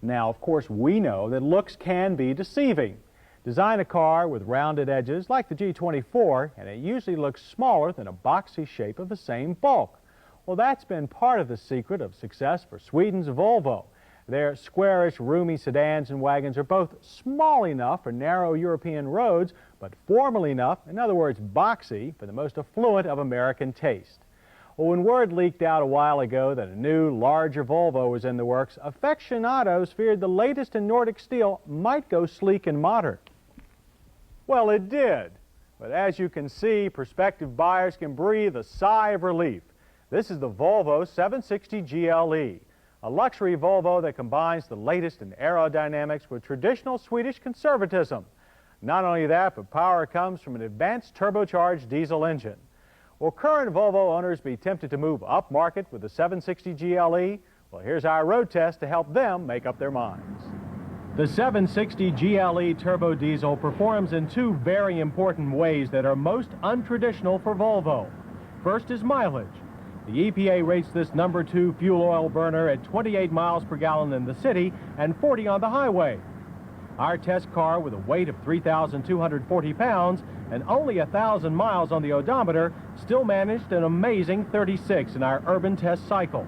Now, of course, we know that looks can be deceiving. Design a car with rounded edges like the G24, and it usually looks smaller than a boxy shape of the same bulk. Well, that's been part of the secret of success for Sweden's Volvo. Their squarish, roomy sedans and wagons are both small enough for narrow European roads, but formal enough, in other words, boxy, for the most affluent of American taste. Well, when word leaked out a while ago that a new, larger Volvo was in the works, aficionados feared the latest in Nordic steel might go sleek and modern. Well, it did. But as you can see, prospective buyers can breathe a sigh of relief. This is the Volvo 760 GLE, a luxury Volvo that combines the latest in aerodynamics with traditional Swedish conservatism. Not only that, but power comes from an advanced turbocharged diesel engine. Will current Volvo owners be tempted to move upmarket with the 760 GLE? Well, here's our road test to help them make up their minds. The 760 GLE turbo diesel performs in two very important ways that are most untraditional for Volvo. First is mileage. The EPA rates this number 2 fuel oil burner at 28 miles per gallon in the city and 40 on the highway. Our test car, with a weight of 3,240 pounds and only 1,000 miles on the odometer, still managed an amazing 36 in our urban test cycle.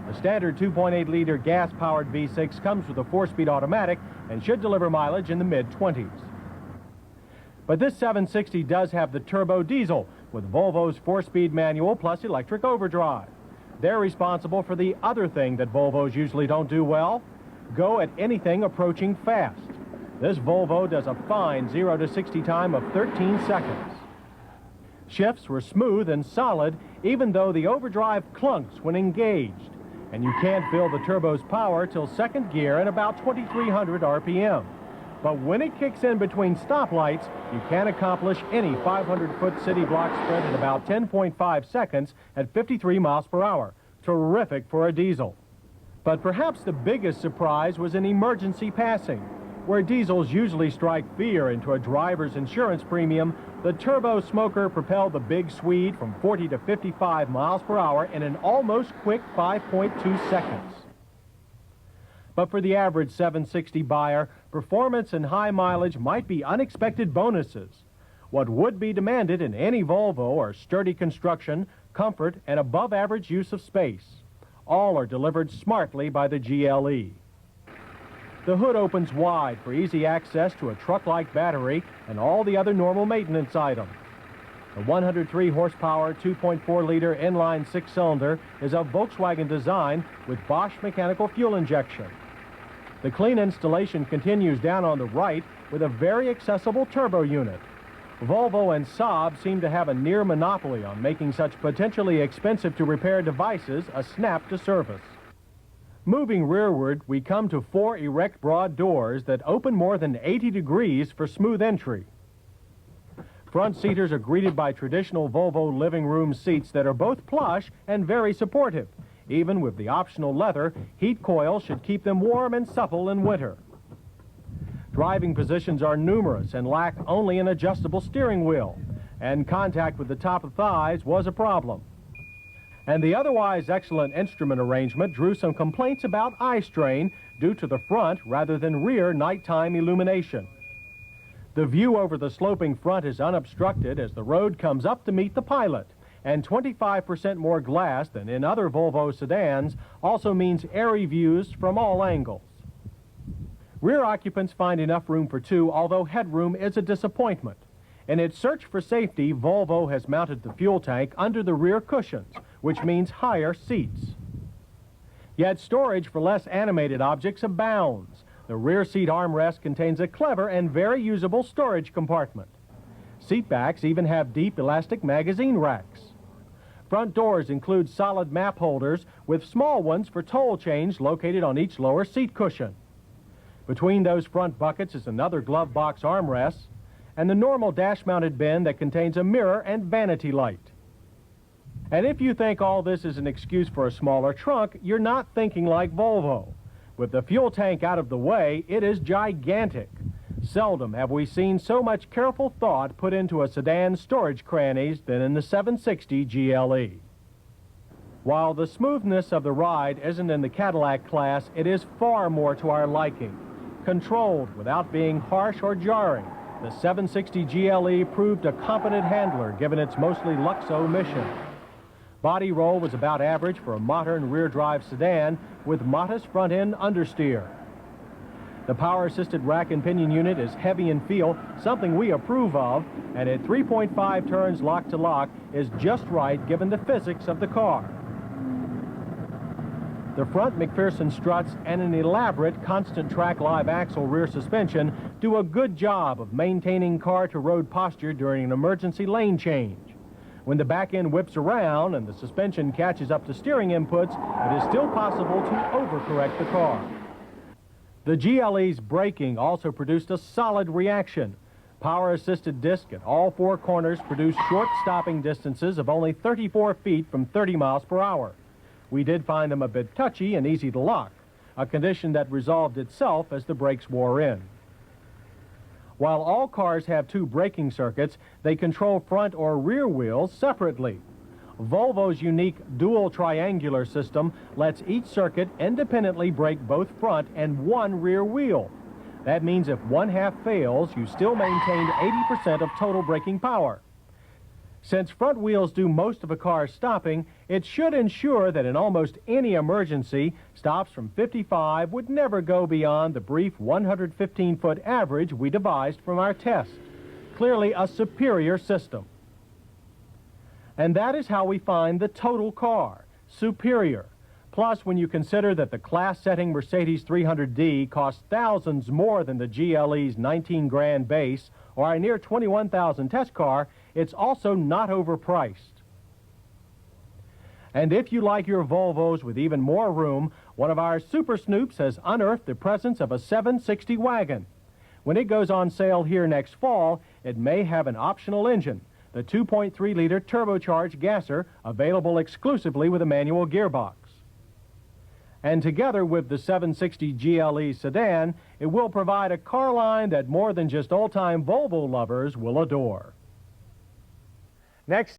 The standard 2.8-liter gas-powered V6 comes with a 4-speed automatic and should deliver mileage in the mid-20s. But this 760 does have the turbo diesel with Volvo's 4-speed manual plus electric overdrive. They're responsible for the other thing that Volvos usually don't do well: go at anything approaching fast. This Volvo does a fine 0 to 60 time of 13 seconds. Shifts were smooth and solid, even though the overdrive clunks when engaged. And you can't feel the turbo's power till second gear at about 2,300 RPM. But when it kicks in between stoplights, you can accomplish any 500-foot city block sprint in about 10.5 seconds at 53 miles per hour. Terrific for a diesel. But perhaps the biggest surprise was in emergency passing. Where diesels usually strike fear into a driver's insurance premium, the turbo smoker propelled the big Swede from 40 to 55 miles per hour in an almost quick 5.2 seconds. But for the average 760 buyer, performance and high mileage might be unexpected bonuses. What would be demanded in any Volvo are sturdy construction, comfort, and above-average use of space. All are delivered smartly by the GLE. The hood opens wide for easy access to a truck-like battery and all the other normal maintenance items. The 103 horsepower 2.4-liter inline six-cylinder is a Volkswagen design with Bosch mechanical fuel injection. The clean installation continues down on the right with a very accessible turbo unit. Volvo and Saab seem to have a near monopoly on making such potentially expensive-to-repair devices a snap to service. Moving rearward, we come to 4 erect broad doors that open more than 80 degrees for smooth entry. Front seaters are greeted by traditional Volvo living room seats that are both plush and very supportive. Even with the optional leather, heat coils should keep them warm and supple in winter. Driving positions are numerous and lack only an adjustable steering wheel, and contact with the top of thighs was a problem. And the otherwise excellent instrument arrangement drew some complaints about eye strain due to the front rather than rear nighttime illumination. The view over the sloping front is unobstructed as the road comes up to meet the pilot, and 25% more glass than in other Volvo sedans also means airy views from all angles. Rear occupants find enough room for 2, although headroom is a disappointment. In its search for safety, Volvo has mounted the fuel tank under the rear cushions, which means higher seats. Yet storage for less animated objects abounds. The rear seat armrest contains a clever and very usable storage compartment. Seat backs even have deep elastic magazine racks. Front doors include solid map holders with small ones for toll chains located on each lower seat cushion. Between those front buckets is another glove box armrest and the normal dash-mounted bin that contains a mirror and vanity light. And if you think all this is an excuse for a smaller trunk, you're not thinking like Volvo. With the fuel tank out of the way, it is gigantic. Seldom have we seen so much careful thought put into a sedan's storage crannies than in the 760 GLE. While the smoothness of the ride isn't in the Cadillac class, it is far more to our liking. Controlled without being harsh or jarring, the 760 GLE proved a competent handler given its mostly Luxo mission. Body roll was about average for a modern rear-drive sedan with modest front-end understeer. The power-assisted rack and pinion unit is heavy in feel, something we approve of, and at 3.5 turns lock-to-lock is just right given the physics of the car. The front McPherson struts and an elaborate constant track live axle rear suspension do a good job of maintaining car-to-road posture during an emergency lane change. When the back end whips around and the suspension catches up to steering inputs, it is still possible to overcorrect the car. The GLE's braking also produced a solid reaction. Power-assisted disc at all four corners produced short stopping distances of only 34 feet from 30 miles per hour. We did find them a bit touchy and easy to lock, a condition that resolved itself as the brakes wore in. While all cars have two braking circuits, they control front or rear wheels separately. Volvo's unique dual triangular system lets each circuit independently brake both front and one rear wheel. That means if one half fails, you still maintain 80% of total braking power. Since front wheels do most of a car's stopping, it should ensure that in almost any emergency, stops from 55 would never go beyond the brief 115-foot average we devised from our test. Clearly a superior system. And that is how we find the total car, superior. Plus, when you consider that the class-setting Mercedes 300D costs thousands more than the GLE's 19 grand base or our near 21,000 test car, it's also not overpriced. And if you like your Volvos with even more room, one of our Super Snoops has unearthed the presence of a 760 wagon. When it goes on sale here next fall, it may have an optional engine, the 2.3-liter turbocharged gasser, available exclusively with a manual gearbox. And together with the 760 GLE sedan, it will provide a car line that more than just old-time Volvo lovers will adore. Next